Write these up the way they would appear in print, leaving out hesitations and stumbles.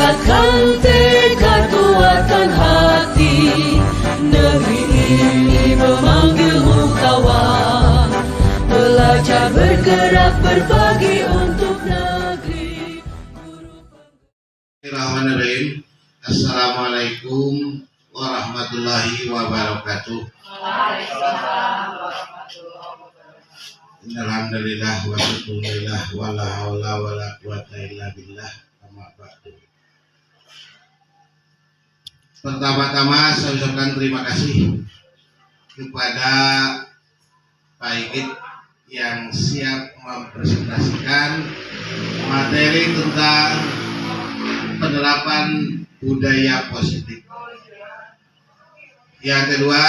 kuatkan tekad, kuatkan hati. Negeri ini memanggilmu kawan, belajar bergerak berbagi untuk negeri. Bismillahirrahmanirrahim. Assalamualaikum warahmatullahi wabarakatuh. Alhamdulillah wa syukurillah wa la haula wa la quwata illa billah. Amma ba'du. Pertama-tama saya ucapkan terima kasih kepada Pak Igit yang siap mempresentasikan materi tentang penerapan budaya positif. Yang kedua,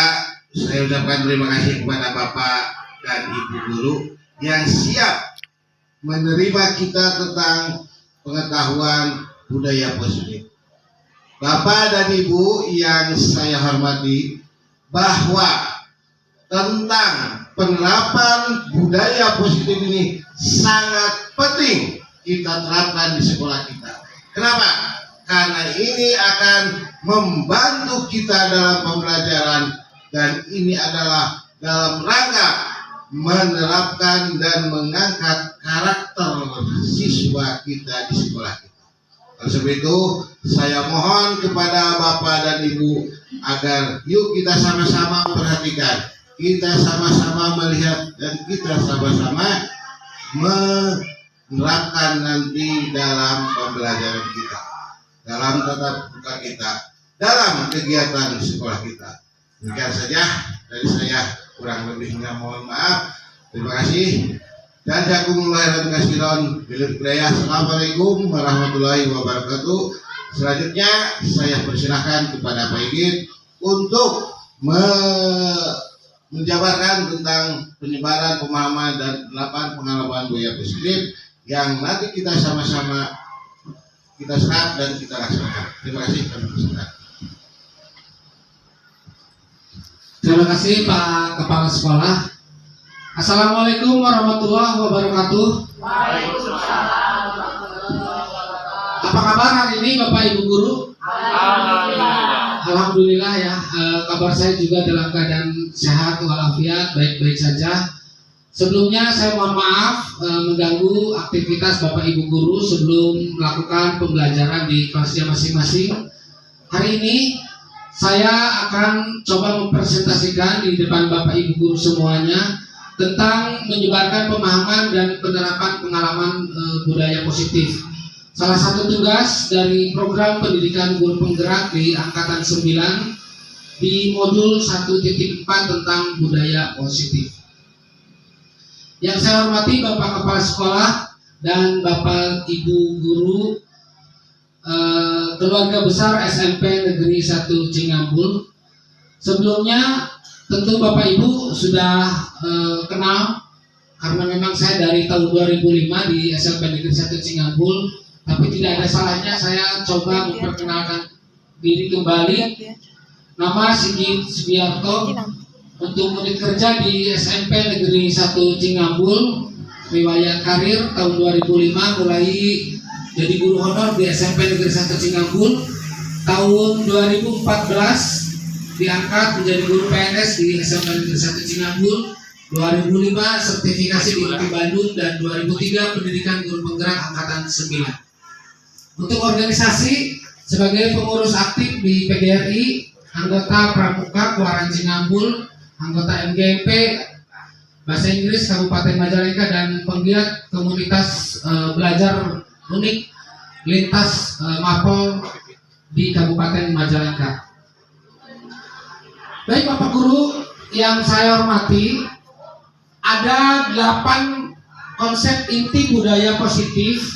saya ucapkan terima kasih kepada Bapak dan Ibu guru yang siap menerima kita tentang pengetahuan budaya positif. Bapak dan Ibu yang saya hormati, bahwa tentang penerapan budaya positif ini sangat penting kita terapkan di sekolah kita. Kenapa? Karena ini akan membantu kita dalam pembelajaran, dan ini adalah dalam rangka menerapkan dan mengangkat karakter siswa kita di sekolah kita. Oleh sebab itu, saya mohon kepada Bapak dan Ibu agar yuk kita sama-sama perhatikan, kita sama-sama melihat, dan kita sama-sama menerapkan nanti dalam pembelajaran kita, dalam tatap muka kita, dalam kegiatan sekolah kita. Demikian saja dari saya, kurang lebihnya mohon maaf. Terima kasih. Dan jazakumullah khairan katsiran. Assalamualaikum warahmatullahi wabarakatuh. Selanjutnya saya persilahkan kepada Pak Igit untuk menjabarkan tentang penyebaran pemahaman dan penerapan pengalaman budaya positif yang nanti kita sama-sama kita serap dan kita laksanakan. Terima kasih. Terima kasih Pak Kepala Sekolah. Assalamualaikum warahmatullahi wabarakatuh. Waalaikumsalam. Apa kabar hari ini Bapak Ibu Guru? Alhamdulillah ya. Kabar saya juga dalam keadaan sehat walafiat, baik-baik saja. Sebelumnya saya mohon maaf mengganggu aktivitas Bapak Ibu Guru sebelum melakukan pembelajaran di kelasnya masing-masing. Hari ini saya akan coba mempresentasikan di depan Bapak Ibu Guru semuanya tentang menyebarkan pemahaman dan penerapan pengalaman budaya positif. Salah satu tugas dari program pendidikan guru penggerak di Angkatan 9 di modul 1.4 tentang budaya positif. Yang saya hormati Bapak Kepala Sekolah dan Bapak Ibu Guru keluarga besar SMP Negeri 1 Cingambul. Sebelumnya tentu Bapak Ibu sudah kenal, karena memang saya dari tahun 2005 di SMP Negeri 1 Cingambul. Tapi tidak ada salahnya saya coba memperkenalkan diri kembali. Nama Sigit Subiarto, untuk unit kerja di SMP Negeri 1 Cingambul. Riwayat karir tahun 2005 mulai jadi guru honor di SMP Negeri 1 Cingambul. Tahun 2014 diangkat menjadi guru PNS di SMP Negeri 1 Cingambul. 2005 sertifikasi di UPI Bandung, dan 2003 pendidikan guru penggerak Angkatan 9. Untuk organisasi, sebagai pengurus aktif di PGRI, anggota Pramuka Kuaran Cingambul, anggota MGMP Bahasa Inggris Kabupaten Majalengka, dan penggiat komunitas belajar unik lintas Mapol di Kabupaten Majalengka. Baik Bapak Guru yang saya hormati, ada 8 konsep inti budaya positif,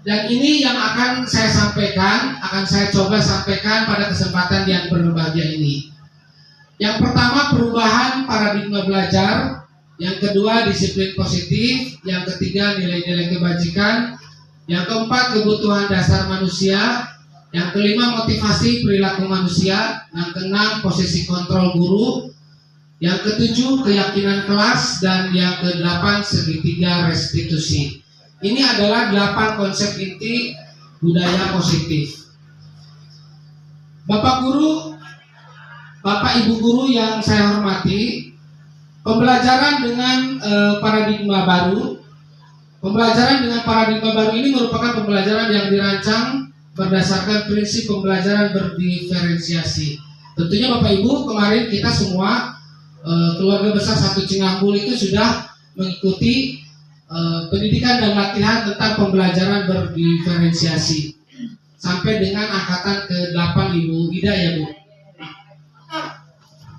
dan ini yang akan saya sampaikan, akan saya coba sampaikan pada kesempatan yang berbahagia ini. Yang pertama, perubahan paradigma belajar. Yang kedua, disiplin positif. Yang ketiga, nilai-nilai kebajikan. Yang keempat, kebutuhan dasar manusia. Yang kelima, motivasi perilaku manusia. Yang keenam, posisi kontrol guru. Yang ketujuh, keyakinan kelas. Dan yang kedelapan, segitiga restitusi. Ini adalah 8 konsep inti budaya positif. Bapak guru, Bapak Ibu guru yang saya hormati, pembelajaran dengan paradigma baru. Pembelajaran dengan paradigma baru ini merupakan pembelajaran yang dirancang berdasarkan prinsip pembelajaran berdiferensiasi. Tentunya Bapak Ibu, kemarin kita semua keluarga besar 1 Cingangbul itu sudah mengikuti pendidikan dan latihan tentang pembelajaran berdiferensiasi sampai dengan angkatan ke-8 Ibu Ida ya Bu.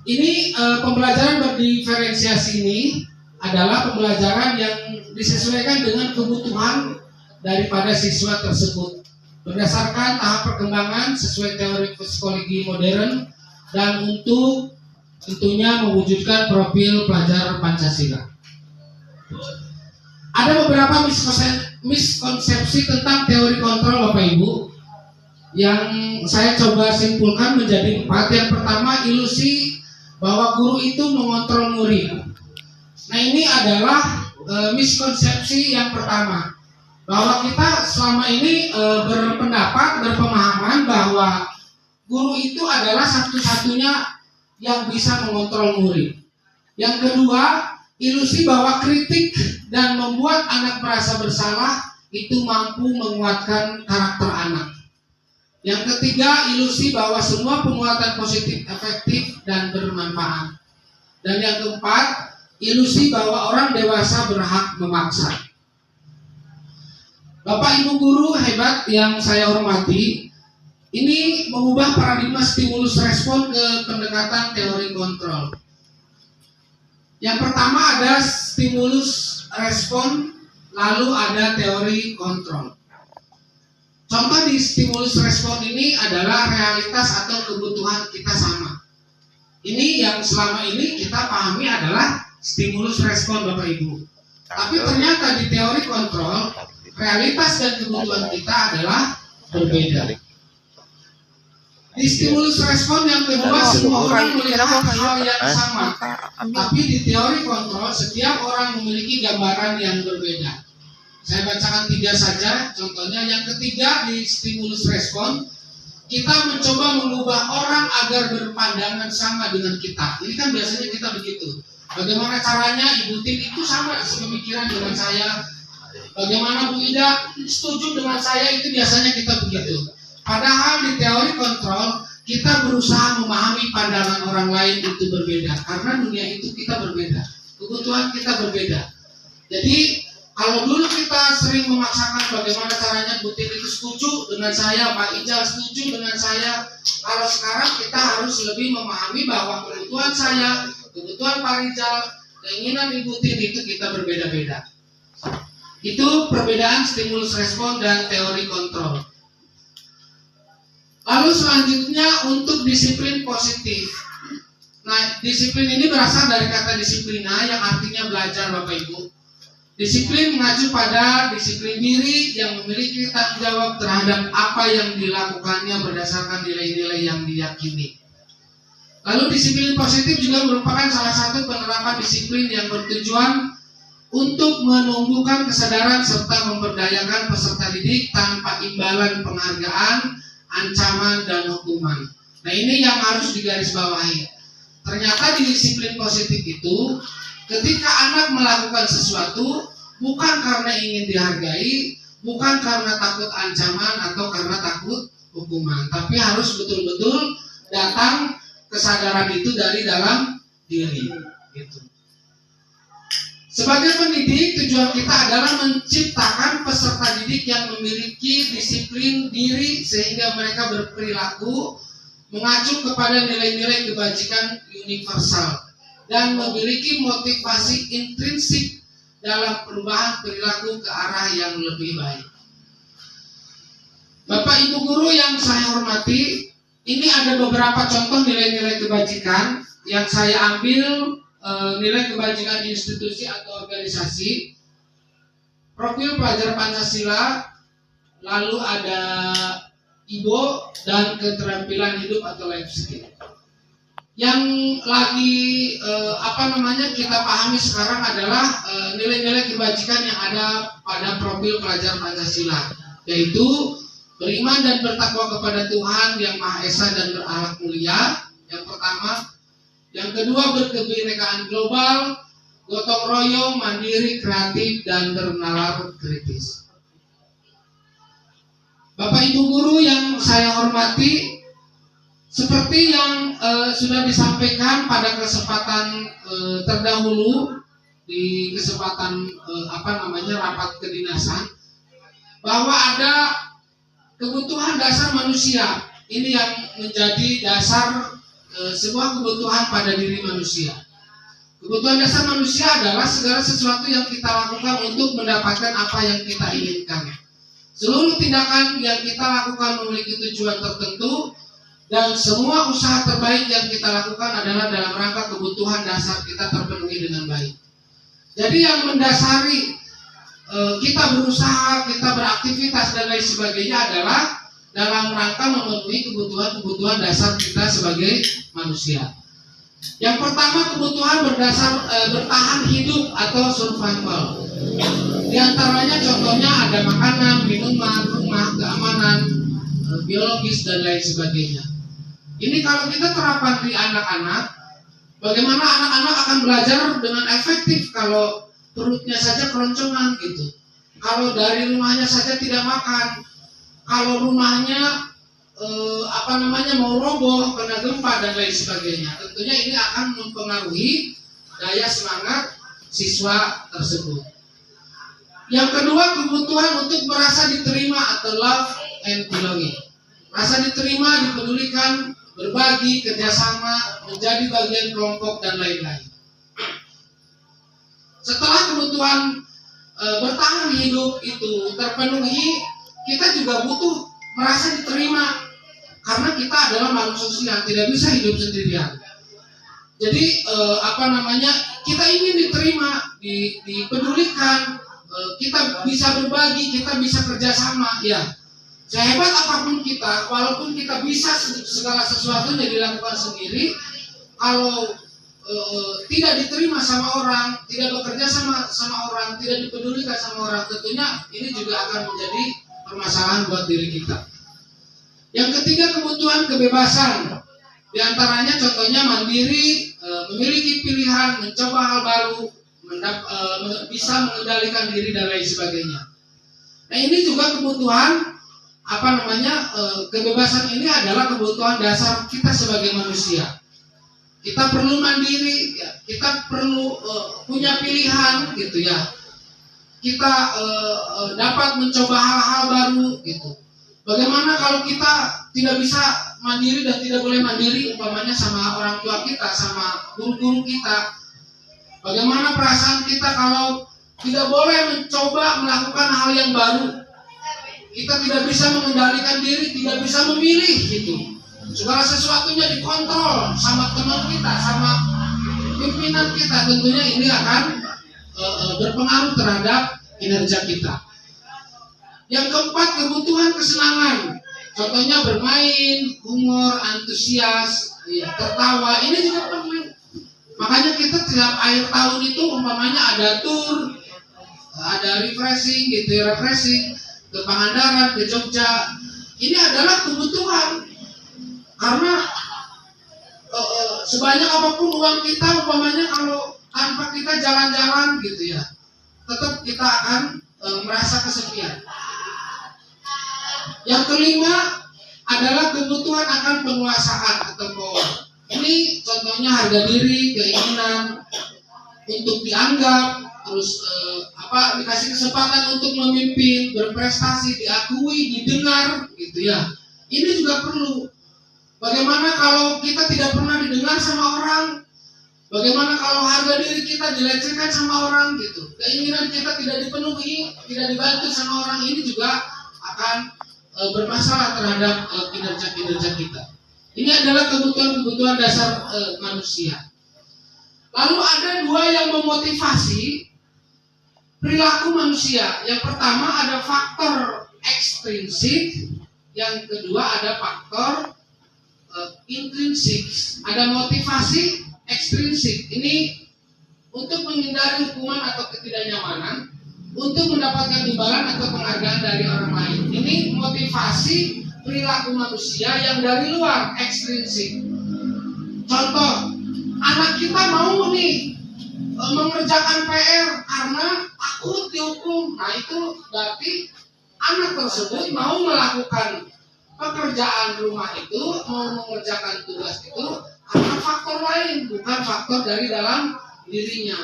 Ini pembelajaran berdiferensiasi ini adalah pembelajaran yang disesuaikan dengan kebutuhan daripada siswa tersebut berdasarkan tahap perkembangan sesuai teori psikologi modern dan untuk tentunya mewujudkan profil pelajar Pancasila. Ada beberapa miskonsepsi tentang teori kontrol Bapak Ibu yang saya coba simpulkan menjadi 4. Yang pertama, ilusi bahwa guru itu mengontrol murid. Nah, ini adalah miskonsepsi yang pertama, bahwa kita selama ini berpemahaman bahwa guru itu adalah satu-satunya yang bisa mengontrol murid. Yang kedua, ilusi bahwa kritik dan membuat anak merasa bersalah itu mampu menguatkan karakter anak. Yang ketiga, ilusi bahwa semua penguatan positif efektif dan bermanfaat. Dan yang keempat, ilusi bahwa orang dewasa berhak memaksa. Bapak Ibu guru hebat yang saya hormati, ini mengubah paradigma stimulus respon ke pendekatan teori kontrol. Yang pertama ada stimulus respon, lalu ada teori kontrol. Contoh di stimulus respon ini adalah realitas atau kebutuhan kita sama. Ini yang selama ini kita pahami adalah stimulus respon Bapak Ibu. Tapi ternyata di teori kontrol, realitas dan kebutuhan kita adalah berbeda. Di stimulus respon yang kedua, semua orang melihat hal yang sama. Tapi di teori kontrol, setiap orang memiliki gambaran yang berbeda. Saya bacakan 3 saja. Contohnya yang ketiga di stimulus respon, kita mencoba mengubah orang agar berpandangan sama dengan kita. Ini kan biasanya kita begitu. Bagaimana caranya Ibu Tin itu sama sepemikiran dengan saya. Bagaimana Bu Ida setuju dengan saya, itu biasanya kita begitu. Padahal di teori kontrol kita berusaha memahami pandangan orang lain itu berbeda. Karena dunia itu kita berbeda, kebutuhan kita berbeda. Jadi kalau dulu kita sering memaksakan bagaimana caranya Bu Tin itu setuju dengan saya, Pak Ijal setuju dengan saya. Kalau sekarang kita harus lebih memahami bahwa kebutuhan saya, kebutuhan Pak Ijal, keinginan Ibu Tin itu kita berbeda-beda. Itu perbedaan stimulus respon dan teori kontrol. Lalu selanjutnya untuk disiplin positif. Nah, disiplin ini berasal dari kata disiplina yang artinya belajar Bapak Ibu. Disiplin mengacu pada disiplin diri yang memiliki tanggung jawab terhadap apa yang dilakukannya berdasarkan nilai-nilai yang diyakini. Lalu disiplin positif juga merupakan salah satu penerapan disiplin yang bertujuan untuk menumbuhkan kesadaran serta memberdayakan peserta didik tanpa imbalan penghargaan, ancaman, dan hukuman. Nah, ini yang harus digarisbawahi. Ternyata di disiplin positif itu, ketika anak melakukan sesuatu bukan karena ingin dihargai, bukan karena takut ancaman atau karena takut hukuman, tapi harus betul-betul datang kesadaran itu dari dalam diri. Gitu. Sebagai pendidik, tujuan kita adalah menciptakan peserta didik yang memiliki disiplin diri sehingga mereka berperilaku mengacu kepada nilai-nilai kebajikan universal dan memiliki motivasi intrinsik dalam perubahan perilaku ke arah yang lebih baik. Bapak Ibu guru yang saya hormati, ini ada beberapa contoh nilai-nilai kebajikan yang saya ambil nilai kebajikan institusi atau organisasi, profil pelajar Pancasila, lalu ada IBO dan keterampilan hidup atau life skill. Yang lagi kita pahami sekarang adalah nilai-nilai kebajikan yang ada pada profil pelajar Pancasila, yaitu beriman dan bertakwa kepada Tuhan yang Maha Esa dan berakhlak mulia. Yang pertama. Yang kedua, berkebinekaan global, gotong royong, mandiri, kreatif, dan bernalar kritis. Bapak Ibu guru yang saya hormati, seperti yang sudah disampaikan pada kesempatan terdahulu di kesempatan rapat kedinasan, bahwa ada kebutuhan dasar manusia. Ini yang menjadi dasar sebuah kebutuhan pada diri manusia. Kebutuhan dasar manusia adalah segala sesuatu yang kita lakukan untuk mendapatkan apa yang kita inginkan. Seluruh tindakan yang kita lakukan memiliki tujuan tertentu, dan semua usaha terbaik yang kita lakukan adalah dalam rangka kebutuhan dasar kita terpenuhi dengan baik. Jadi yang mendasari kita berusaha, kita beraktivitas dan lain sebagainya adalah dalam rangka memenuhi kebutuhan dasar kita sebagai manusia. Yang pertama, kebutuhan berdasar bertahan hidup atau survival. Di antaranya contohnya ada makanan, minuman, rumah, keamanan, biologis dan lain sebagainya. Ini kalau kita terapkan di anak-anak, bagaimana anak-anak akan belajar dengan efektif kalau perutnya saja keroncongan gitu. Kalau dari rumahnya saja tidak makan, kalau rumahnya mau roboh karena gempa dan lain sebagainya, tentunya ini akan mempengaruhi daya semangat siswa tersebut. Yang kedua, kebutuhan untuk merasa diterima atau love and belonging. Rasa diterima, dipedulikan, berbagi, kerjasama, menjadi bagian kelompok dan lain-lain. Setelah kebutuhan bertahan hidup itu terpenuhi, kita juga butuh merasa diterima, karena kita adalah makhluk sosial, tidak bisa hidup sendirian. Jadi kita ingin diterima, dipedulikan, kita bisa berbagi, kita bisa kerjasama. Ya, sehebat apapun kita, walaupun kita bisa segala sesuatunya dilakukan sendiri, kalau tidak diterima sama orang, tidak bekerja sama orang, tidak dipedulikan sama orang, tentunya ini juga akan menjadi permasalahan buat diri kita. Yang ketiga, kebutuhan kebebasan. Di antaranya contohnya mandiri, memiliki pilihan, mencoba hal baru, bisa mengendalikan diri dan lain sebagainya. Nah, ini juga kebutuhan kebebasan ini adalah kebutuhan dasar kita sebagai manusia. Kita perlu mandiri, ya. Kita perlu punya pilihan, gitu ya. Kita dapat mencoba hal-hal baru, gitu. Bagaimana kalau kita tidak bisa mandiri dan tidak boleh mandiri, umpamanya sama orang tua kita, sama guru-guru kita? Bagaimana perasaan kita kalau tidak boleh mencoba melakukan hal yang baru? Kita tidak bisa mengendalikan diri, tidak bisa memilih, gitu. Segala sesuatunya dikontrol sama teman kita, sama pimpinan kita. Tentunya ini akan berpengaruh terhadap kinerja kita. Yang keempat, kebutuhan kesenangan. Contohnya bermain, humor, antusias, ya, tertawa. Ini juga penting. Makanya kita tiap akhir tahun itu umpamanya ada tour, ada refreshing, gitu, refreshing ke Pangandaran, ke Jogja. Ini adalah kebutuhan. Karena sebanyak apapun uang kita, umpamanya kalau tanpa kita jalan-jalan, gitu ya, tetap kita akan merasa kesepian. Yang kelima adalah kebutuhan akan penguasaan atau power. Ini contohnya harga diri, keinginan untuk dianggap, terus dikasih kesempatan untuk memimpin, berprestasi, diakui, didengar, gitu ya. Ini juga perlu. Bagaimana kalau kita tidak pernah didengar sama orang? Bagaimana kalau harga diri kita dilecehkan sama orang, gitu? Keinginan kita tidak dipenuhi, tidak dibantu sama orang, ini juga akan bermasalah terhadap kinerja kita. Ini adalah kebutuhan dasar manusia. Lalu ada dua yang memotivasi perilaku manusia. Yang pertama ada faktor ekstrinsik, yang kedua ada faktor intrinsik. Ada motivasi ekstrinsik. Ini untuk menghindari hukuman atau ketidaknyamanan, untuk mendapatkan imbalan atau penghargaan dari orang lain. Ini motivasi perilaku manusia yang dari luar, ekstrinsik. Contoh, anak kita mau nih mengerjakan PR karena takut dihukum. Nah itu berarti anak tersebut mau melakukan pekerjaan rumah itu, mau mengerjakan tugas itu karena faktor lain, bukan faktor dari dalam dirinya.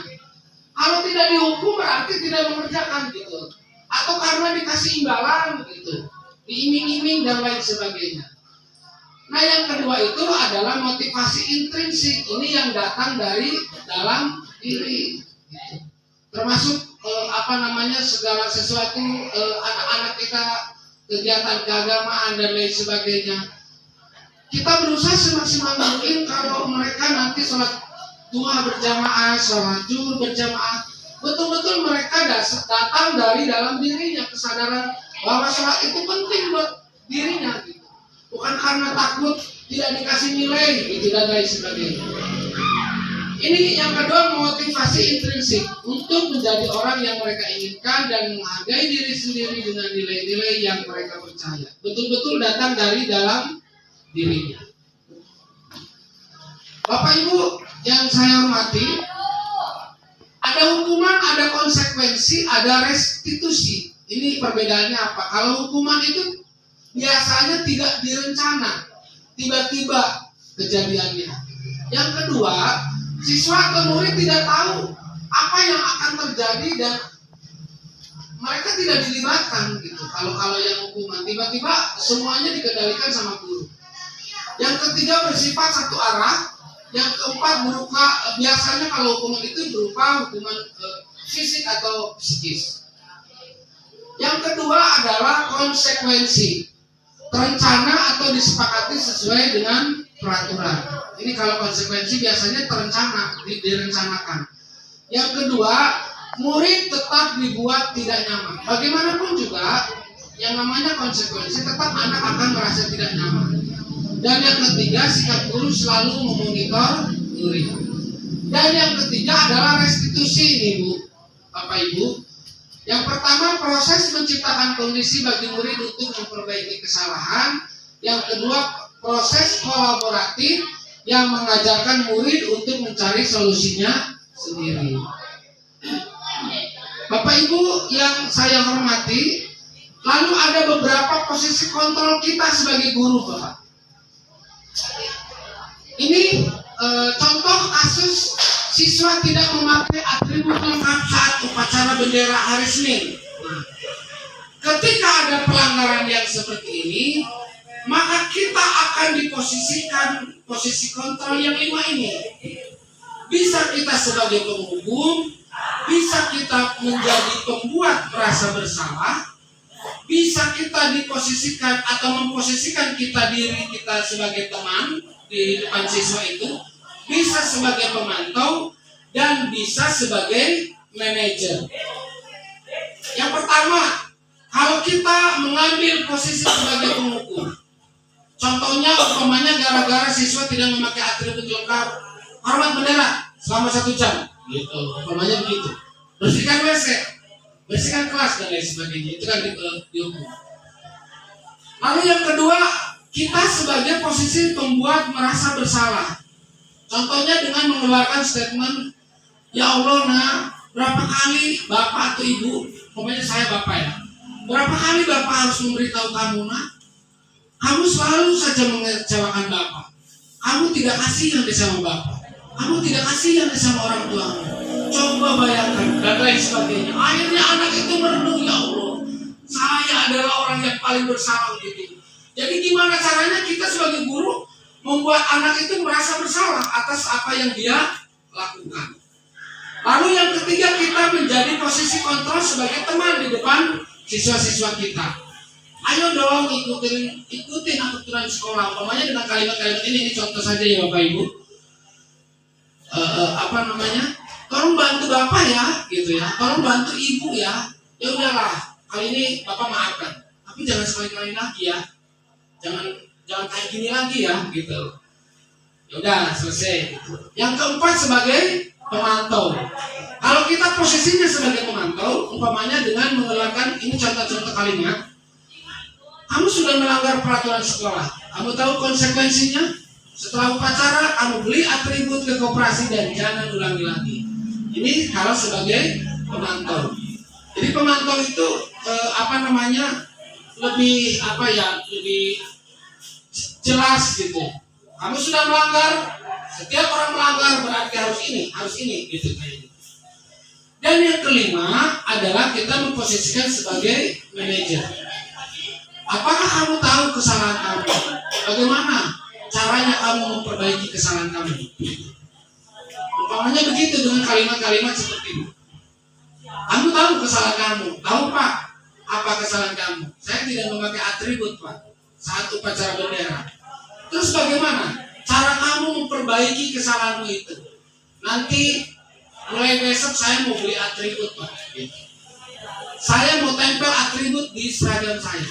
Kalau tidak dihukum berarti tidak mengerjakan gitu, atau karena dikasih imbalan gitu, diiming-iming dan lain sebagainya. Nah yang kedua itu adalah motivasi intrinsik, ini yang datang dari dalam diri, gitu. Termasuk segala sesuatu, anak-anak kita kegiatan keagamaan dan lain sebagainya. Kita berusaha semaksimal mungkin kalau mereka nanti sholat duha berjamaah, sholat zuhur berjamaah, betul-betul mereka datang dari dalam dirinya, kesadaran bahwa sholat itu penting buat dirinya, gitu. Bukan karena takut tidak dikasih nilai, gitu, dan lain sebagainya. Ini yang kedua, motivasi intrinsik untuk menjadi orang yang mereka inginkan dan menghargai diri sendiri dengan nilai-nilai yang mereka percaya. Betul-betul datang dari dalam dirinya. Bapak Ibu yang saya hormati, ada hukuman, ada konsekuensi, ada restitusi. Ini perbedaannya apa? Kalau hukuman itu biasanya tidak direncana, tiba-tiba kejadiannya. Yang kedua, siswa atau murid tidak tahu apa yang akan terjadi dan mereka tidak dilibatkan gitu. Kalau yang hukuman tiba-tiba semuanya dikendalikan sama guru. Yang ketiga bersifat satu arah. Yang keempat berupa, biasanya kalau hukuman itu berupa hukuman fisik atau psikis. Yang kedua adalah konsekuensi, terencana atau disepakati sesuai dengan peraturan. Ini kalau konsekuensi biasanya direncanakan. Yang kedua, murid tetap dibuat tidak nyaman. Bagaimanapun juga, yang namanya konsekuensi tetap anak akan merasa tidak nyaman. Dan yang ketiga, sikap guru selalu memonitor murid. Dan yang ketiga adalah restitusi, Ibu, Bapak Ibu. Yang pertama, proses menciptakan kondisi bagi murid untuk memperbaiki kesalahan. Yang kedua, proses kolaboratif yang mengajarkan murid untuk mencari solusinya sendiri. Bapak Ibu yang saya hormati, lalu ada beberapa posisi kontrol kita sebagai guru, Bapak. Ini contoh kasus siswa tidak memakai atribut lengkap saat upacara bendera hari Senin. Ketika ada pelanggaran yang seperti ini, maka kita akan diposisikan posisi kontrol yang 5 ini. Bisa kita sebagai penghukum, bisa kita menjadi pembuat merasa bersalah, bisa kita diposisikan atau memposisikan diri kita sebagai teman di depan siswa itu, bisa sebagai pemantau, dan bisa sebagai manajer. Yang pertama, kalau kita mengambil posisi sebagai penghukum, contohnya umpamanya gara-gara siswa tidak memakai atribut lengkap, hormat bendera selama 1 jam, gitu, umpamanya begitu. Bersihkan WC, bersihkan kelas dan lain sebagainya, itu kan dihukum. Lalu yang kedua, kita sebagai posisi pembuat merasa bersalah. Contohnya dengan mengeluarkan statement, ya Allah, nah, berapa kali bapak atau ibu, pokoknya saya bapak ya, berapa kali bapak harus memberitahu kamu, nah, kamu selalu saja mengecewakan bapak, kamu tidak kasihan sama bapak, kamu tidak kasihan sama orang tuamu. Coba bayangkan dan lain sebagainya. Akhirnya anak itu merenung, ya Allah, saya adalah orang yang paling bersalah gitu. Jadi gimana caranya kita sebagai guru membuat anak itu merasa bersalah atas apa yang dia lakukan. Lalu yang ketiga, kita menjadi posisi kontrol sebagai teman di depan siswa-siswa kita. Ayo dong ikutin aturan sekolah. Umpamanya dengan kalimat-kalimat ini contoh saja ya Bapak Ibu. Tolong bantu bapak ya, gitu ya. Tolong bantu ibu ya. Ya udahlah, kali ini bapak maafkan. Tapi jangan sekali-kali lagi ya. Jangan kayak gini lagi ya, gitu. Ya udah selesai. Gitu. Yang keempat, sebagai pemantau. Kalau kita posisinya sebagai pemantau, umpamanya dengan mengeluarkan ini contoh-contoh kalimat, kamu sudah melanggar peraturan sekolah. Kamu tahu konsekuensinya? Setelah upacara, kamu beli atribut ke koperasi dan jangan ulangi lagi. Ini kalau sebagai pemantau. Jadi pemantau itu lebih jelas gitu. Kamu sudah melanggar, setiap orang melanggar berarti harus ini gitu kayaknya. Dan yang kelima adalah kita memposisikan sebagai manajer. Apakah kamu tahu kesalahan kamu? Bagaimana caranya kamu memperbaiki kesalahan kamu? Umpamanya begitu dengan kalimat-kalimat seperti ini. Kamu tahu kesalahan kamu? Tahu Pak, apa kesalahan kamu? Saya tidak memakai atribut Pak saat upacara bendera. Terus bagaimana cara kamu memperbaiki kesalahanmu itu? Nanti mulai besok saya mau beli atribut Pak. Saya mau tempel atribut di seragam saya.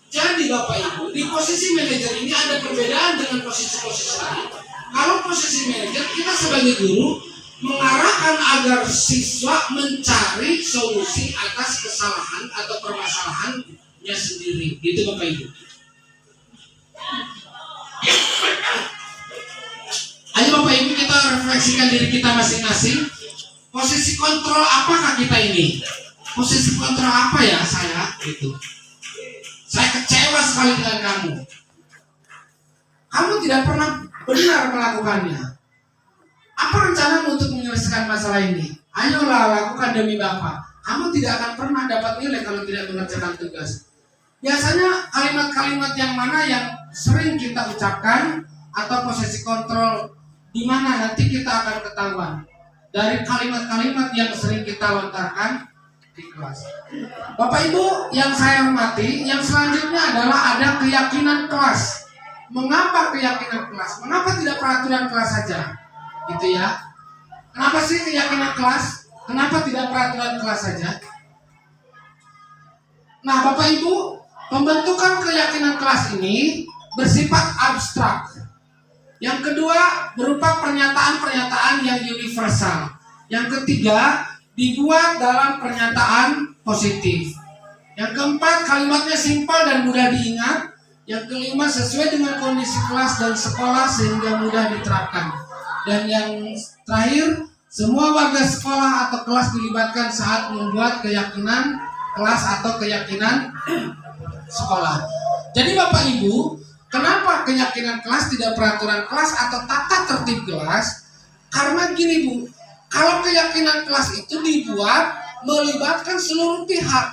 Jadi Bapak Ibu, di posisi manajer ini ada perbedaan dengan posisi-posisi lain. Kalau posisi manajer, kita sebagai guru mengarahkan agar siswa mencari solusi atas kesalahan atau permasalahannya sendiri. Gitu Bapak Ibu. Ayo Bapak Ibu, kita refleksikan diri kita masing-masing. Posisi kontrol apakah kita ini? Posisi kontrol apa ya saya? Gitu. Saya kecewa sekali dengan kamu. Kamu tidak pernah benar melakukannya. Apa rencanamu untuk menyelesaikan masalah ini? Ayolah lakukan demi Bapak. Kamu tidak akan pernah dapat nilai kalau tidak mengerjakan tugas. Biasanya kalimat-kalimat yang mana yang sering kita ucapkan atau posisi kontrol di mana nanti kita akan ketahuan dari kalimat-kalimat yang sering kita lontarkan di kelas. Bapak Ibu yang saya hormati, yang selanjutnya adalah ada keyakinan kelas. Mengapa keyakinan kelas? Mengapa tidak peraturan kelas saja? Gitu ya. Kenapa sih keyakinan kelas? Kenapa tidak peraturan kelas saja? Nah, Bapak Ibu, pembentukan keyakinan kelas ini bersifat abstrak. Yang kedua, berupa pernyataan-pernyataan yang universal. Yang ketiga, dibuat dalam pernyataan positif. Yang keempat, kalimatnya simpel dan mudah diingat. Yang kelima, sesuai dengan kondisi kelas dan sekolah sehingga mudah diterapkan. Dan yang terakhir, semua warga sekolah atau kelas dilibatkan saat membuat keyakinan kelas atau keyakinan sekolah. Jadi Bapak Ibu, kenapa keyakinan kelas tidak peraturan kelas atau tata tertib kelas? Karena gini Bu, kalau keyakinan kelas itu dibuat melibatkan seluruh pihak,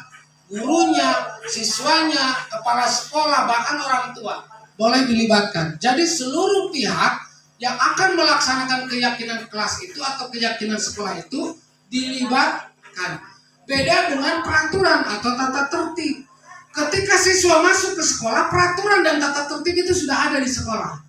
gurunya, siswanya, kepala sekolah, bahkan orang tua boleh dilibatkan. Jadi seluruh pihak yang akan melaksanakan keyakinan kelas itu atau keyakinan sekolah itu dilibatkan. Beda dengan peraturan atau tata tertib. Ketika siswa masuk ke sekolah, peraturan dan tata tertib itu sudah ada di sekolah.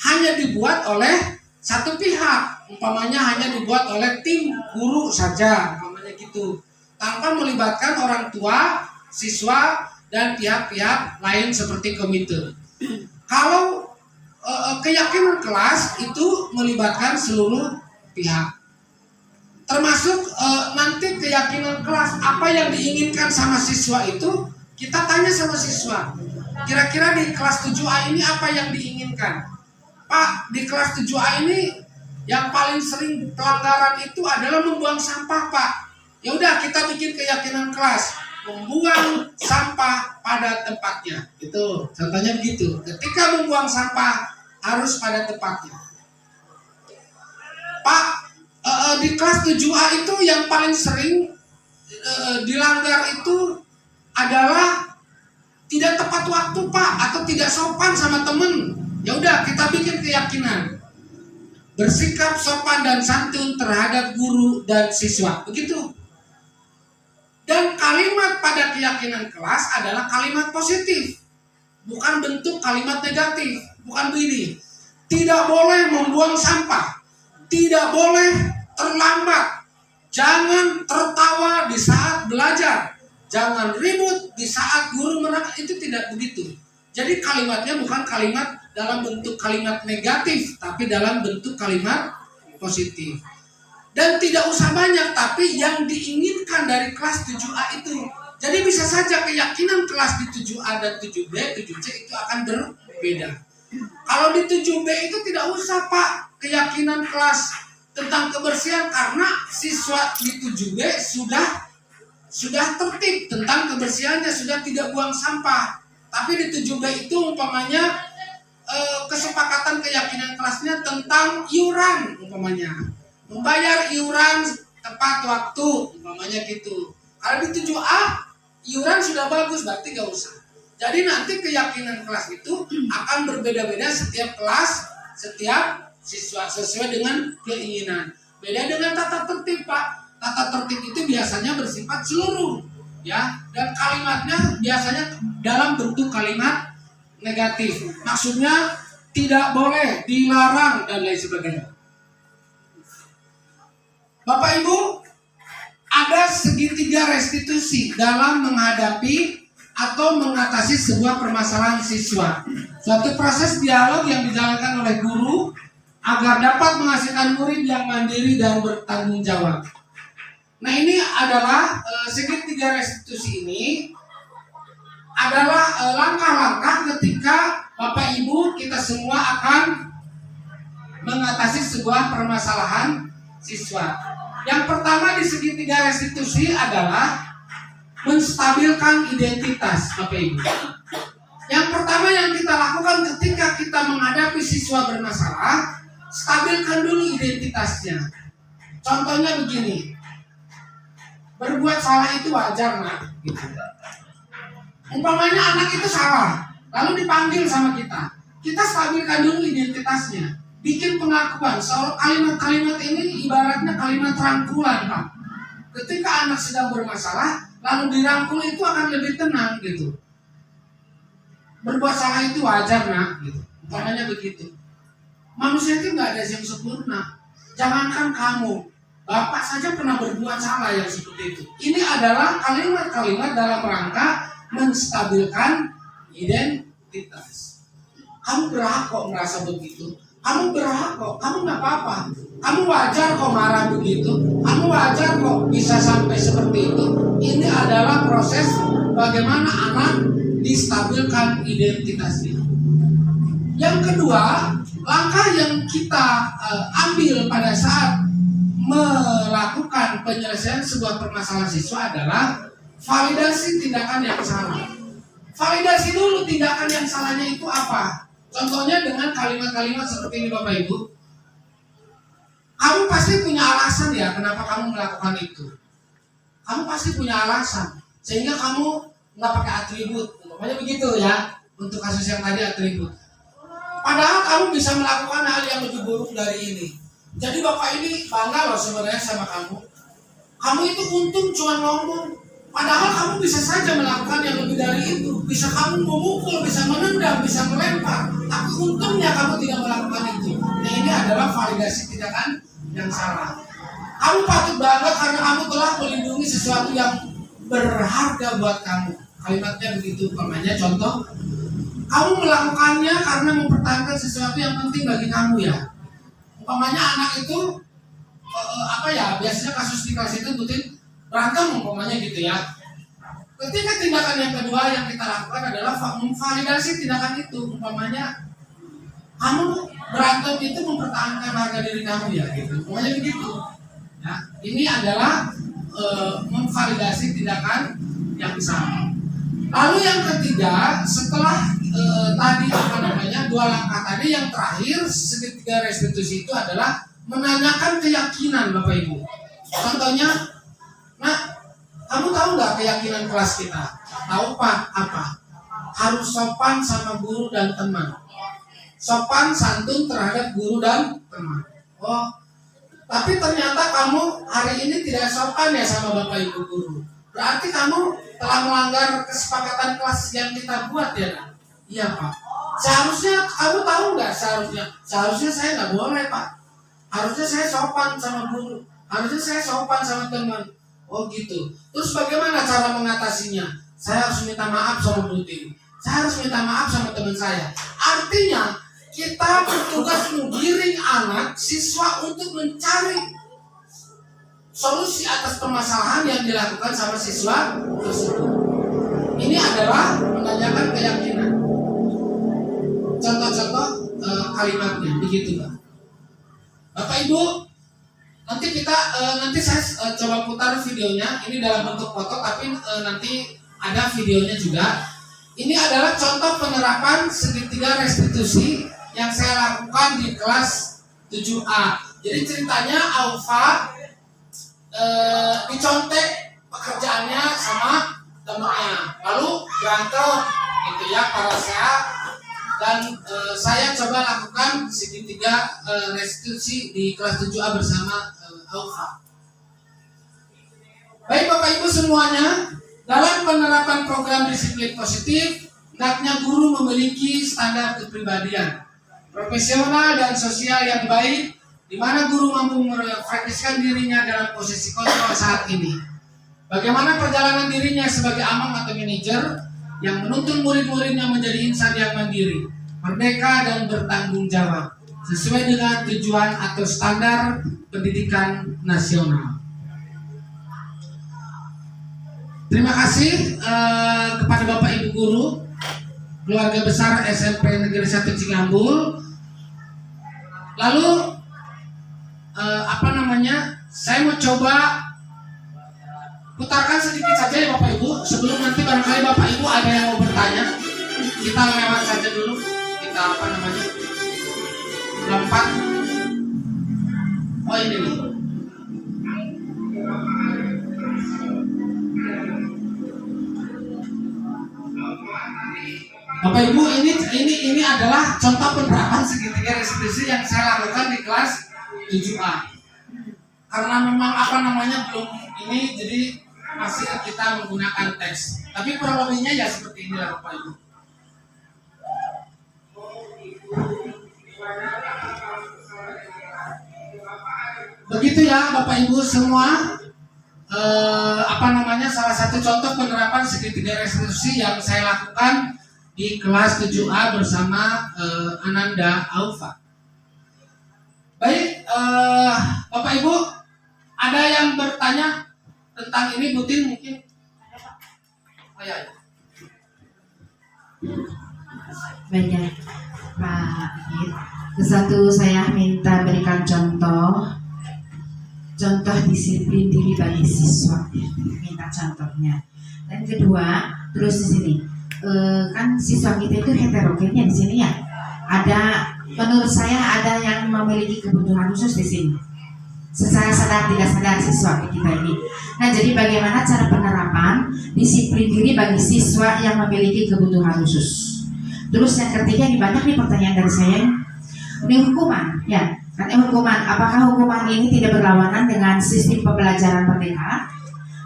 Hanya dibuat oleh satu pihak, umpamanya hanya dibuat oleh tim guru saja, umpamanya gitu, tanpa melibatkan orang tua, siswa, dan pihak-pihak lain seperti komite. Kalau keyakinan kelas itu melibatkan seluruh pihak, termasuk nanti keyakinan kelas apa yang diinginkan sama siswa itu kita tanya sama siswa, kira-kira di kelas 7A ini apa yang diinginkan? Pak, di kelas 7A ini yang paling sering pelanggaran itu adalah membuang sampah Pak. Ya udah, kita bikin keyakinan kelas, membuang sampah pada tempatnya. Itu contohnya begitu. Ketika membuang sampah harus pada tempatnya. Pak, di kelas 7A itu yang paling sering dilanggar itu adalah tidak tepat waktu Pak, atau tidak sopan sama temen. Ya udah, kita bikin keyakinan bersikap sopan dan santun terhadap guru dan siswa, begitu. Dan kalimat pada keyakinan kelas adalah kalimat positif, bukan bentuk kalimat negatif. Bukan begini, tidak boleh membuang sampah, tidak boleh terlambat, jangan tertawa di saat belajar, jangan ribut di saat guru menerangkan. Itu tidak begitu. Jadi kalimatnya bukan kalimat dalam bentuk kalimat negatif, tapi dalam bentuk kalimat positif. Dan tidak usah banyak, tapi yang diinginkan dari kelas 7A itu. Jadi bisa saja keyakinan kelas di 7A dan 7B, 7C itu akan berbeda. Kalau di 7B itu tidak usah Pak, keyakinan kelas tentang kebersihan, karena siswa di 7B sudah tertib tentang kebersihannya, sudah tidak buang sampah. Tapi di 7B itu umpamanya kesepakatan keyakinan kelasnya tentang iuran, umpamanya membayar iuran tepat waktu, umpamanya gitu. Kalau di 7A iuran sudah bagus, berarti gak usah. Jadi nanti keyakinan kelas itu akan berbeda-beda setiap kelas, setiap siswa sesuai dengan keinginan. Beda dengan tata tertib Pak. Tata tertib itu biasanya bersifat seluruh, ya, dan kalimatnya biasanya dalam bentuk kalimat negatif. Maksudnya tidak boleh, dilarang dan lain sebagainya. Bapak Ibu, ada segitiga restitusi dalam menghadapi atau mengatasi sebuah permasalahan siswa. Suatu proses dialog yang dijalankan oleh guru agar dapat menghasilkan murid yang mandiri dan bertanggung jawab. Nah, ini adalah segitiga restitusi ini adalah langkah-langkah ketika Bapak Ibu kita semua akan mengatasi sebuah permasalahan siswa. Yang pertama di segitiga restitusi adalah menstabilkan identitas Bapak Ibu. Yang pertama yang kita lakukan ketika kita menghadapi siswa bermasalah, stabilkan dulu identitasnya. Contohnya begini, berbuat salah itu wajar nak, gitu. Umpamanya anak itu salah, lalu dipanggil sama kita stabilkan dulu identitasnya, bikin pengakuan. Soal kalimat-kalimat ini ibaratnya kalimat rangkulan Pak. Ketika anak sedang bermasalah, lalu dirangkul itu akan lebih tenang gitu. Berbuat salah itu wajar nak, gitu. Umpamanya begitu. Manusia itu nggak ada yang sempurna. Jangankan kamu, Bapak saja pernah berbuat salah yang seperti itu. Ini adalah kalimat-kalimat dalam rangka menstabilkan identitas. Kamu berhak kok merasa begitu. Kamu berhak kok. Kamu nggak apa-apa. Kamu wajar kok marah begitu. Kamu wajar kok bisa sampai seperti itu. Ini adalah proses bagaimana anak distabilkan identitasnya. Yang kedua, langkah yang kita ambil pada saat melakukan penyelesaian sebuah permasalahan siswa adalah validasi tindakan yang salah. Validasi dulu tindakan yang salahnya itu apa. Contohnya dengan kalimat-kalimat seperti ini Bapak Ibu. Kamu pasti punya alasan ya kenapa kamu melakukan itu. Kamu pasti punya alasan sehingga kamu nggak pakai atribut. Pokoknya begitu ya. Untuk kasus yang tadi atribut. Padahal kamu bisa melakukan hal yang lebih buruk dari ini. Jadi Bapak ini bangga loh sebenarnya sama kamu. Kamu itu untung cuma ngomong. Padahal kamu bisa saja melakukan yang lebih dari itu. Bisa kamu memukul, bisa menendang, bisa melempar. Tapi untungnya kamu tidak melakukan itu. Nah, ini adalah validasi tindakan yang salah. Kamu patut bangga karena kamu telah melindungi sesuatu yang berharga buat kamu. Kalimatnya begitu. Umpamanya contoh, kamu melakukannya karena mempertahankan sesuatu yang penting bagi kamu ya. Umpamanya anak itu biasanya kasus di kelas itu rutin berantem umpamanya gitu ya. Ketika tindakan yang kedua yang kita lakukan adalah memvalidasi tindakan itu. Umpamanya kamu berantem itu mempertahankan harga diri kamu ya gitu. Umpamanya begitu. Ya, ini adalah memvalidasi tindakan yang salah. Lalu yang ketiga, setelah tadi dua langkah tadi, yang terakhir segitiga restitusi itu adalah menanyakan keyakinan Bapak Ibu. Contohnya, nah, kamu tahu nggak keyakinan kelas kita? Tahu Pak? Apa? Harus sopan sama guru dan teman. Sopan santun terhadap guru dan teman. Oh, tapi ternyata kamu hari ini tidak sopan ya sama Bapak Ibu guru. Berarti kamu telah melanggar kesepakatan kelas yang kita buat ya kan? Iya Pak. Seharusnya kamu tahu nggak seharusnya saya nggak boleh Pak. Harusnya saya sopan sama guru. Harusnya saya sopan sama teman. Oh gitu. Terus bagaimana cara mengatasinya? Saya harus minta maaf sama Bu Tim. Saya harus minta maaf sama teman saya. Artinya kita bertugas menggiring anak siswa untuk mencari solusi atas permasalahan yang dilakukan sama siswa tersebut. Ini adalah menanyakan keyakinan. Contoh-contoh kalimatnya begitu Pak. Bapak Ibu, nanti saya coba putar videonya. Ini dalam bentuk foto, tapi nanti ada videonya juga. Ini adalah contoh penerapan segitiga restitusi yang saya lakukan di kelas 7A. Jadi ceritanya Alfa dicontek pekerjaannya sama temannya, lalu berantem gitu ya para saya, dan saya coba lakukan segitiga restitusi di kelas 7A bersama Alfa. Baik Bapak Ibu semuanya, dalam penerapan program disiplin positif, hendaknya guru memiliki standar kepribadian profesional dan sosial yang baik, di mana guru mampu merefleksikan dirinya dalam posisi kontrol saat ini. Bagaimana perjalanan dirinya sebagai amang atau manajer yang menuntun murid-muridnya menjadi insan yang mandiri, merdeka dan bertanggung jawab, sesuai dengan tujuan atau standar pendidikan nasional. Terima kasih kepada Bapak Ibu Guru, keluarga besar SMP Negeri 1 Cingambul. Lalu saya mau coba putarkan sedikit saja ya Bapak Ibu, sebelum nanti barangkali Bapak Ibu ada yang mau bertanya. Kita lewat saja dulu, kita lompat. Oh ini nih. Bapak Ibu, ini adalah contoh penerapan segitiga restitusi yang saya lakukan di kelas 7A. Karena memang belum ini, jadi masih kita menggunakan teks. Tapi kurang lebihnya ya seperti inilah Bapak Ibu. Begitu ya Bapak Ibu semua. Salah satu contoh penerapan segitiga restitusi yang saya lakukan di kelas 7A bersama Ananda Alfa. Baik, Bapak Ibu, ada yang bertanya tentang ini? Butin mungkin? Ya. Banyak Pak Hid. Satu, saya minta berikan contoh disiplin diri bagi siswa, minta contohnya. Dan kedua, terus di sini kan siswa kita itu heterogennya di sini ya. Menurut saya ada yang memiliki kebutuhan khusus di sini. Secara sadar tidak sadar siswa kita ini. Nah, jadi bagaimana cara penerapan disiplin diri bagi siswa yang memiliki kebutuhan khusus? Terus yang ketiga, ini banyak nih pertanyaan dari saya. Ini hukuman, ya. Kan hukuman, apakah hukuman ini tidak berlawanan dengan sistem pembelajaran merdeka?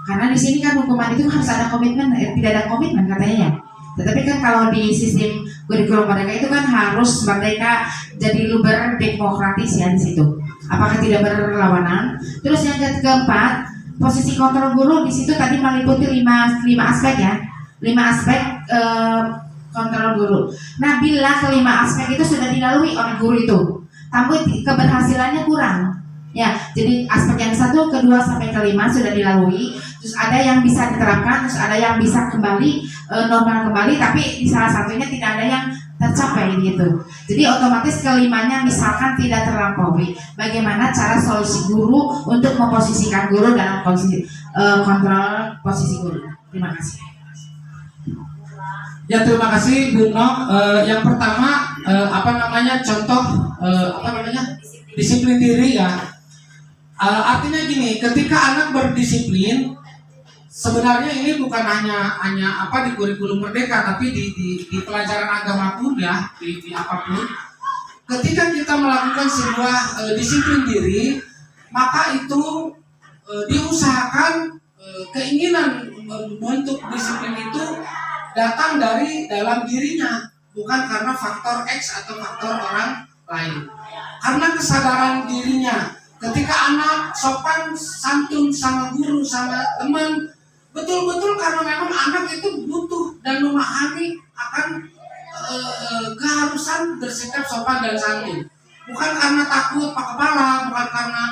Karena di sini kan hukuman itu harus ada komitmen, tidak ada komitmen katanya ya. Tetapi kan kalau di sistem kurikulum merdeka itu kan harus merdeka jadi luber demokratis ya di situ. Apakah tidak berlawanan? Terus yang keempat, posisi kontrol guru di situ tadi meliputi lima aspek ya, 5 aspek kontrol guru. Nah, bila kelima aspek itu sudah dilalui oleh guru itu, tapi keberhasilannya kurang. Ya, jadi aspek yang 1, 2 sampai 5 sudah dilalui. Terus ada yang bisa diterapkan, terus ada yang bisa kembali normal kembali, tapi di salah satunya tidak ada yang tercapai gitu. Jadi otomatis kelimanya misalkan tidak terlampaui. Bagaimana cara solusi guru untuk memposisikan guru dalam kontrol posisi guru? Terima kasih. Ya, terima kasih Bu Nok. Yang pertama contoh disiplin diri ya. Artinya gini, ketika anak berdisiplin, sebenarnya ini bukan hanya di kurikulum merdeka, tapi di pelajaran agama pun ya, di apapun. Ketika kita melakukan sebuah disiplin diri, maka itu diusahakan keinginan membentuk disiplin itu datang dari dalam dirinya, bukan karena faktor X atau faktor orang lain. Karena kesadaran dirinya, ketika anak sopan santun sama guru sama teman, betul-betul karena memang anak itu butuh dan memahami akan keharusan bersikap sopan dan santun, bukan karena takut pak kepala, bukan karena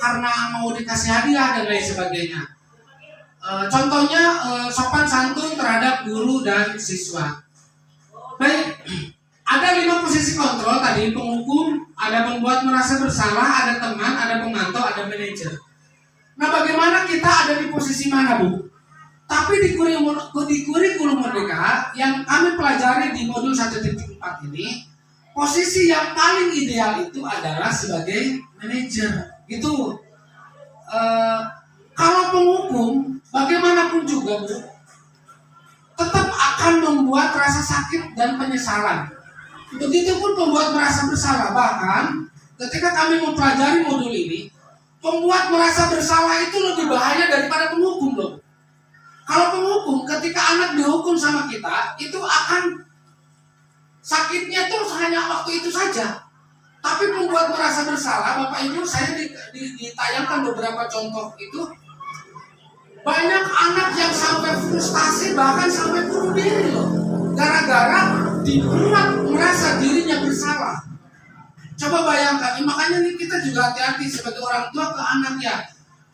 karena mau dikasih hadiah dan lain sebagainya. Contohnya sopan santun terhadap guru dan siswa. Baik, ada 5 posisi kontrol tadi: penghukum, ada pembuat merasa bersalah, ada teman, ada pemantau, ada manajer. Nah, bagaimana kita ada di posisi mana, Bu? Tapi di kurikulum Merdeka yang kami pelajari di modul 1.4 ini, posisi yang paling ideal itu adalah sebagai manajer. Gitu. Kalau penghukum, bagaimanapun juga, Bu, tetap akan membuat rasa sakit dan penyesalan. Begitupun pembuat merasa bersalah. Bahkan ketika kami mempelajari modul ini, pembuat merasa bersalah itu lebih bahaya daripada penghukum, loh. Kalau penghukum, ketika anak dihukum sama kita, itu akan sakitnya tuh hanya waktu itu saja. Tapi pembuat merasa bersalah, Bapak Ibu, saya ditayangkan beberapa contoh itu, banyak anak yang sampai frustasi, bahkan sampai bunuh diri, loh, gara-gara dibuat merasa dirinya bersalah. Coba bayangkan, makanya nih kita juga hati-hati sebagai orang tua ke anak ya.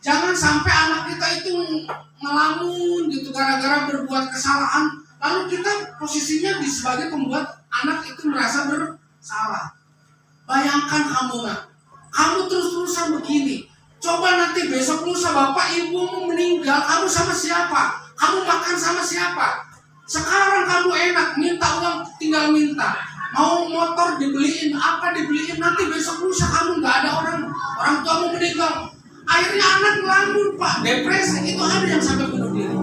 Jangan sampai anak kita itu ngelamun gitu gara-gara berbuat kesalahan, lalu kita posisinya sebagai pembuat anak itu merasa bersalah. Bayangkan kamu, nak, kamu terus-terusan begini. Coba nanti besok lusa bapak ibumu meninggal, kamu sama siapa? Kamu makan sama siapa? Sekarang kamu enak, minta uang tinggal minta. Mau motor dibeliin, apa dibeliin, nanti besok lusa kamu nggak ada orang tuamu meninggal. Akhirnya anak ngelamun, Pak, depresi, itu ada yang sampai bunuh diri.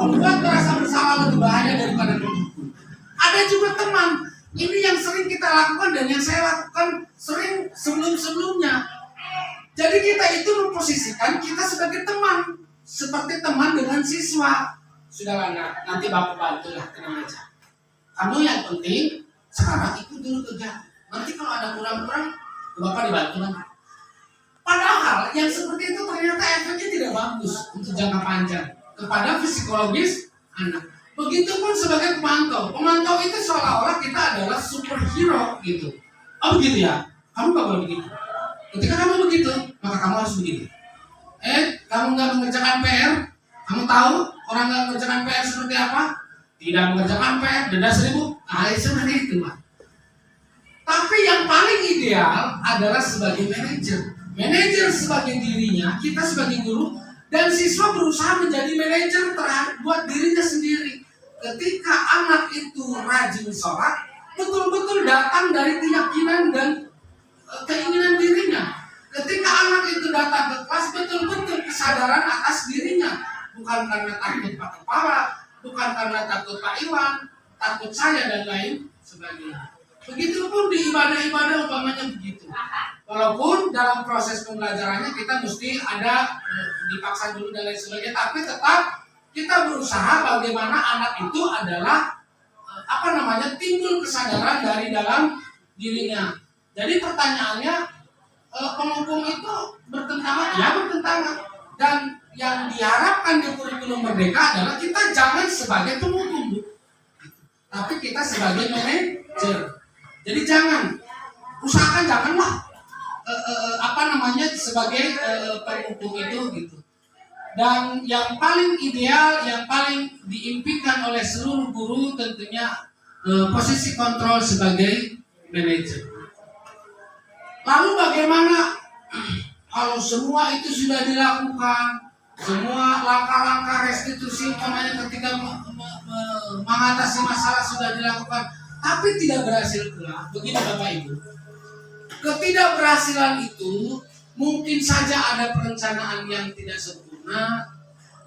Membuat merasa bersalah lebih bahaya daripada penghukum. Ada juga teman, ini yang sering kita lakukan dan yang saya lakukan sering sebelum-sebelumnya. Jadi kita itu memposisikan kita sebagai teman, seperti teman dengan siswa. Sudahlah, nanti Bapak bantulah, tenang aja. Kamu yang penting sekarang ikut dulu kerja. Nanti kalau ada kurang-kurang, Bapak dibantu nanti. Padahal yang seperti itu ternyata efeknya tidak bagus untuk jangka panjang kepada psikologis anak. Begitupun sebagai pemantau. Pemantau itu seolah-olah kita adalah superhero gitu. Oh begitu ya? Kamu gak boleh begitu. Ketika kamu begitu, maka kamu harus begini. Kamu gak mengerjakan PR, kamu tahu orang gak mengerjakan PR seperti apa? Tidak mengerjakan PR, denda 1.000. Seperti itu, Pak. Tapi yang paling ideal adalah sebagai manajer. Manajer sebagai dirinya, kita sebagai guru, dan siswa berusaha menjadi manajer buat dirinya sendiri. Ketika anak itu rajin sholat, betul-betul datang dari keyakinan dan keinginan dirinya. Ketika anak itu datang ke kelas, betul-betul kesadaran atas dirinya. Bukan karena takut Pak Kepala, bukan karena takut Pak Iwan, takut saya dan lain sebagainya. Begitupun di ibadah-ibadah umpamanya begitu. Walaupun dalam proses pembelajarannya kita mesti ada dipaksa dulu dan lain sebagainya, tapi tetap kita berusaha bagaimana anak itu adalah timbul kesadaran dari dalam dirinya. Jadi pertanyaannya, penghukum itu bertentangan? Ya bertentangan. Dan yang diharapkan di kurikulum Merdeka adalah kita jangan sebagai penghukum, tapi kita sebagai manajer. Jadi usahakan janganlah sebagai penghukum itu gitu. Dan yang paling ideal, yang paling diimpikan oleh seluruh guru tentunya posisi kontrol sebagai manajer. Lalu bagaimana kalau semua itu sudah dilakukan, semua langkah-langkah restitusi umpamanya ketika mengatasi masalah sudah dilakukan, tapi tidak berhasil pula? Begini Bapak Ibu, ketidakberhasilan itu mungkin saja ada perencanaan yang tidak sempurna,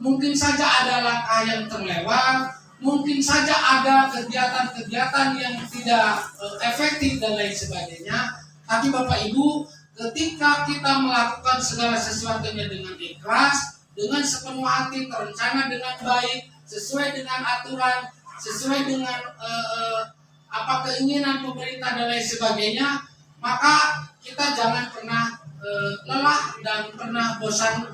mungkin saja ada langkah yang terlewat, mungkin saja ada kegiatan-kegiatan yang tidak efektif dan lain sebagainya. Tapi Bapak Ibu, ketika kita melakukan segala sesuatunya dengan ikhlas, dengan sepenuh hati, terencana dengan baik, sesuai dengan aturan, sesuai dengan keinginan pemerintah dan lain sebagainya, maka kita jangan pernah lelah dan pernah bosan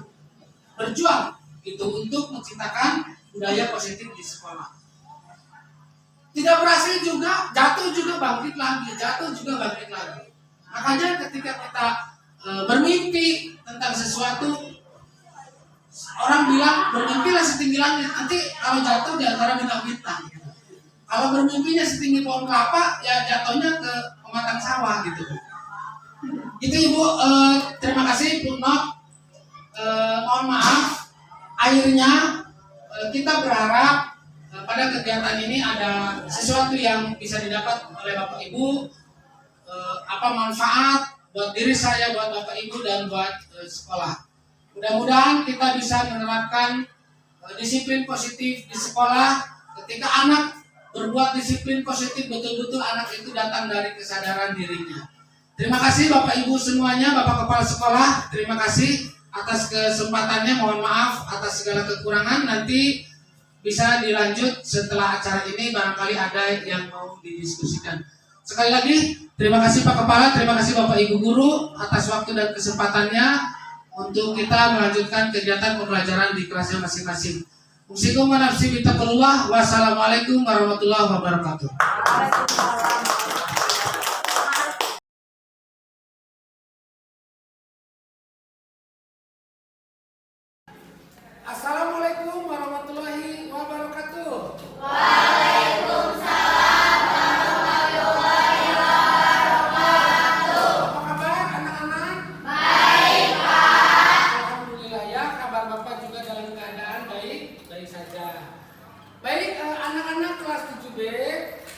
berjuang itu untuk menciptakan budaya positif di sekolah. Tidak berhasil juga, jatuh juga bangkit lagi, jatuh juga bangkit lagi. Makanya ketika kita bermimpi tentang sesuatu. Orang bilang bermimpilah setinggi langit, nanti kalau jatuh di antara bintang-bintang. Kalau bermimpinya setinggi pohon kelapa, ya jatuhnya ke pematang sawah gitu. Itu Ibu, terima kasih Bu Nok. Mohon maaf, akhirnya kita berharap pada kegiatan ini ada sesuatu yang bisa didapat oleh Bapak Ibu, apa manfaat buat diri saya, buat Bapak Ibu, dan buat sekolah. Mudah-mudahan kita bisa menerapkan disiplin positif di sekolah. Ketika anak berbuat disiplin positif, betul-betul anak itu datang dari kesadaran dirinya. Terima kasih Bapak Ibu semuanya, Bapak Kepala Sekolah, terima kasih atas kesempatannya. Mohon maaf atas segala kekurangan. Nanti bisa dilanjut setelah acara ini, barangkali ada yang mau didiskusikan. Sekali lagi, terima kasih Pak Kepala, terima kasih Bapak Ibu Guru atas waktu dan kesempatannya untuk kita melanjutkan kegiatan pembelajaran di kelasnya masing-masing. Usikum wa nafsi bitaqullah. Wassalamualaikum warahmatullahi wabarakatuh. Assalamualaikum warahmatullahi wabarakatuh. Waalaikumsalam warahmatullahi wabarakatuh. Apa kabar anak-anak? Baik, Pak. Alhamdulillah ya, kabar Bapak juga dalam keadaan baik saja. Baik, anak-anak kelas 7B,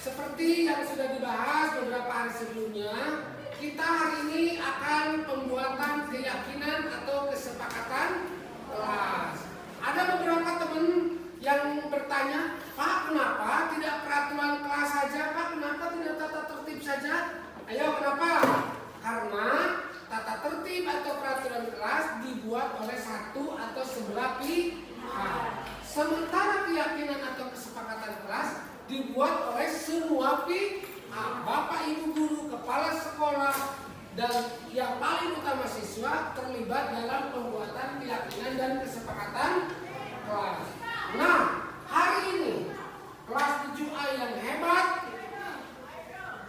seperti yang sudah dibahas beberapa hari sebelumnya, kita hari ini akan pembuatan keyakinan atau kesepakatan kelas. Ada beberapa teman yang bertanya, Pak, kenapa tidak peraturan kelas saja? Pak, kenapa tidak tata tertib saja? Ayo, kenapa? Karena tata tertib atau peraturan kelas dibuat oleh satu atau sebelah pihak. Sementara keyakinan atau kesepakatan kelas dibuat oleh semua pihak. Bapak, Ibu Guru, Kepala Sekolah, dan yang paling utama siswa terlibat dalam pembuatan keyakinan dan kesepakatan kelas. Nah, hari ini kelas 7A yang hebat,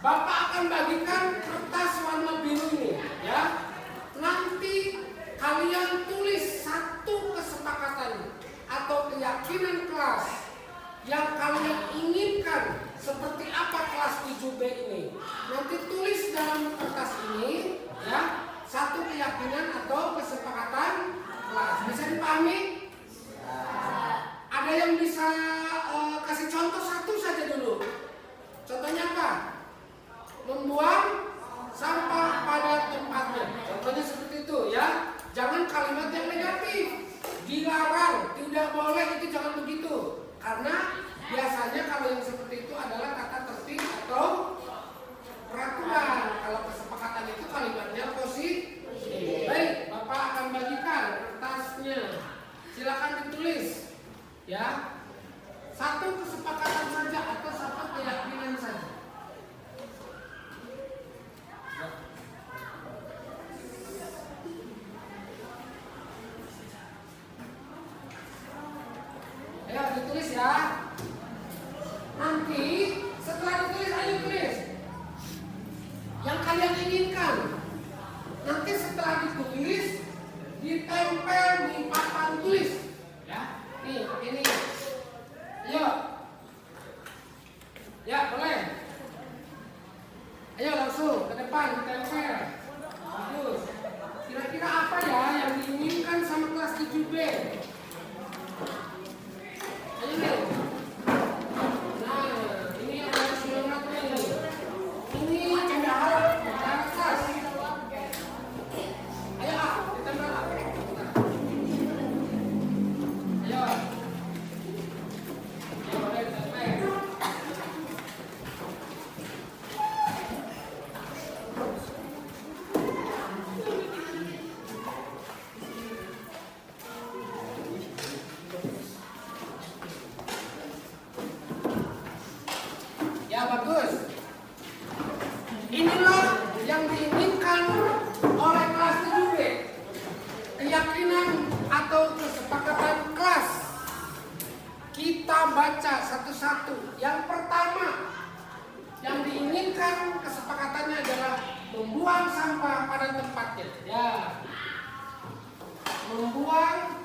Bapak akan bagikan kertas warna biru ini, ya. Nanti kalian tulis satu kesepakatan atau keyakinan kelas yang kalian inginkan seperti apa kelas 7B ini. Nanti tulis dalam kertas ini, ya, satu keyakinan atau kesepakatan kelas. Bisa dipahami? Ada yang bisa kasih contoh satu saja dulu. Contohnya apa? Membuang sampah pada tempatnya. Contohnya seperti itu, ya. Jangan kalimat yang negatif. Dilarang, tidak boleh, itu jangan begitu. Karena biasanya kalau yang seperti itu adalah kata tertib atau peraturan. Kalau kesepakatan itu kalimatnya positif. Baik, Bapak akan bagikan kertasnya. Silakan ditulis, ya. Satu kesepakatan saja atau satu keyakinan saja. Ayo ditulis ya. Nanti setelah ditulis, ayo tulis yang kalian inginkan. Nanti setelah ditulis, ditempel di papan tulis, ya. Nih, ini. Ayo. Ya, boleh. Ayo langsung ke depan ditempel. Bagus. Kira-kira apa ya yang diinginkan sama kelas 7B? Ayo nih. Nah, ini yang ada semangatnya nih. Ini padahal atas. Ayo, ditempel. Ayo. Ayo, boleh ditempel. Ya, bagus. Inilah yang diinginkan oleh kelas 7B. Keyakinan atau kesepakatan kelas. Kita baca satu-satu. Yang pertama yang diinginkan kesepakatannya adalah membuang sampah pada tempatnya. Ya. Membuang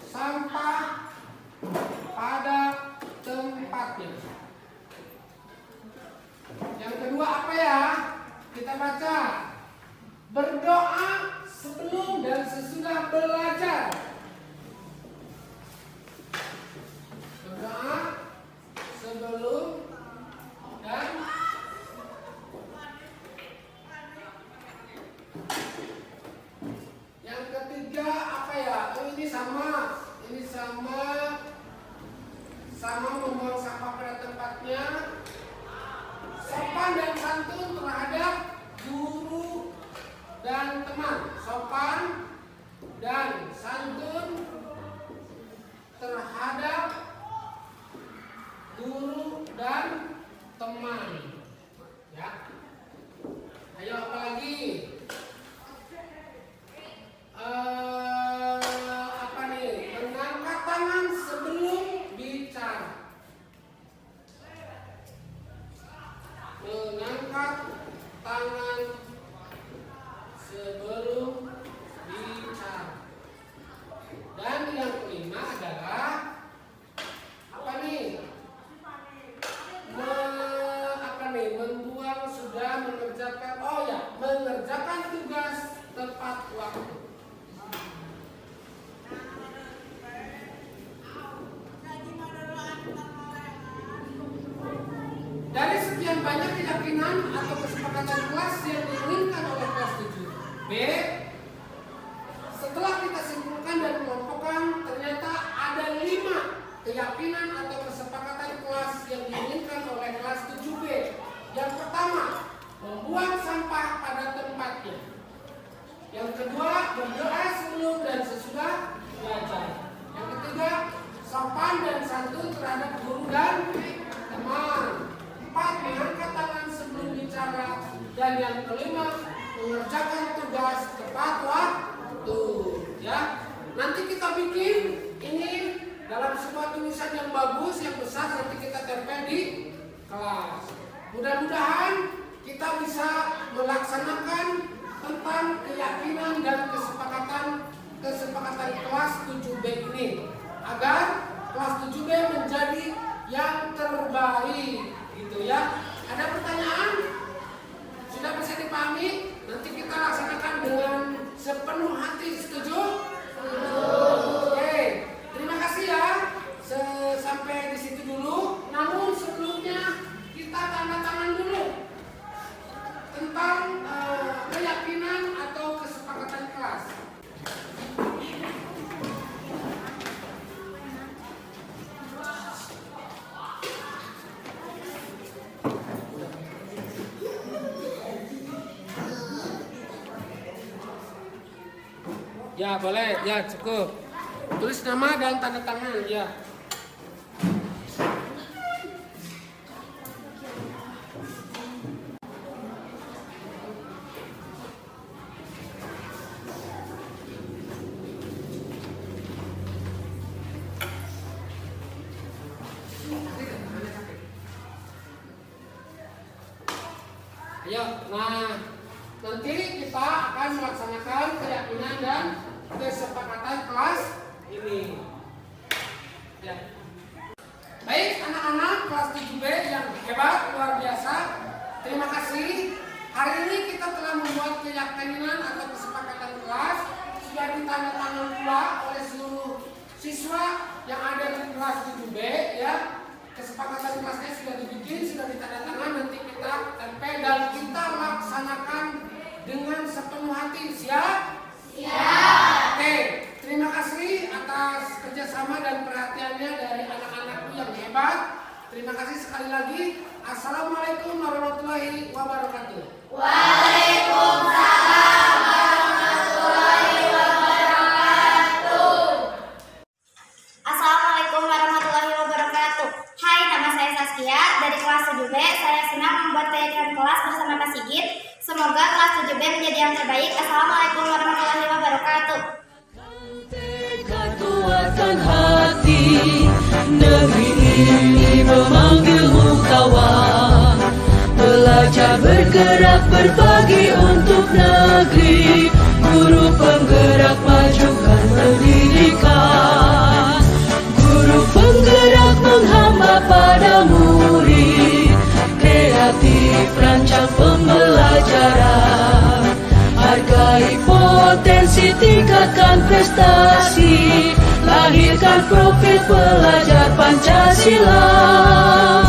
sampah pada tempatnya. Yang kedua apa ya? Kita baca. Berdoa sebelum dan sesudah belajar. Berdoa sebelum dan yang ketiga apa ya? Ini sama membuang sampah pada tempatnya. Sopan dan santun terhadap guru dan teman. Sopan dan santun terhadap guru dan teman. Ya. Ayo apa lagi? Apa nih? Mengangkat tangan sebelum bicara. Mengangkat tangan sebelum bicara. Dan yang kelima adalah apa nih? Membuang sudah mengerjakan. Oh ya, mengerjakan tugas tepat waktu. Dari sekian banyak keyakinan atau kesepakatan kelas yang diinginkan oleh kelas 7B, setelah kita simpulkan dan kelompokkan, ternyata ada 5 keyakinan atau kesepakatan kelas yang diinginkan oleh kelas 7B. Yang pertama, membuang sampah pada tempatnya. Yang kedua, berdoa sebelum dan sesudah belajar. Yang ketiga, sopan dan santun terhadap guru dan teman. 4, mengangkat tangan sebelum bicara. Dan yang kelima, mengerjakan tugas tepat waktu. Ya, nanti kita bikin ini dalam sebuah tulisan yang bagus, yang besar, nanti kita tempel di kelas. Mudah-mudahan kita bisa melaksanakan tentang keyakinan dan kesepakatan kelas 7B ini agar kelas 7B menjadi yang terbaik, gitu ya. Ada pertanyaan? Sudah bisa dipahami? Nanti kita laksanakan dengan sepenuh hati. Setuju? Oke, terima kasih ya. Sampai di situ dulu. Namun sebelumnya kita tanda tangan dulu tentang keyakinan atau kesepakatan kelas. Ya boleh, ya cukup. Tulis nama dan tanda tangan ya. Ayo, nah nanti kita akan melaksanakan keyakinan dan kesepakatan kelas ini. Ya. Baik anak-anak kelas 7B yang hebat, luar biasa. Terima kasih. Hari ini kita telah membuat keyakinan atau kesepakatan kelas. Sudah ditandatangani pula oleh seluruh siswa yang ada di kelas 7B ya. Kesepakatan kelasnya sudah dibikin, sudah ditandatangan, nanti kita tempel dan kita laksanakan dengan sepenuh hati. Siap? Siap. Oke, terima kasih atas kerjasama dan perhatiannya dari anak-anakku yang hebat. Terima kasih sekali lagi. Assalamualaikum warahmatullahi wabarakatuh. Waalaikumsalam warahmatullahi wabarakatuh. Assalamualaikum warahmatullahi wabarakatuh. Hai, nama saya Saskia dari kelas 7B. Saya senang membuat keyakinan kelas bersama Kak Sigit. Semoga kelas 7B menjadi yang terbaik. Assalamualaikum warahmatullahi wabarakatuh. Tekad kuatkan hati, negeri ini memanggilmu kawan. Belajar bergerak berbagi untuk negeri, guru penggerak majukan pendidikan, guru penggerak menghamba pada murid, kreatif rancang pembelajaran, hargai potensi, tingkatkan prestasi, lahirkan profil pelajar Pancasila.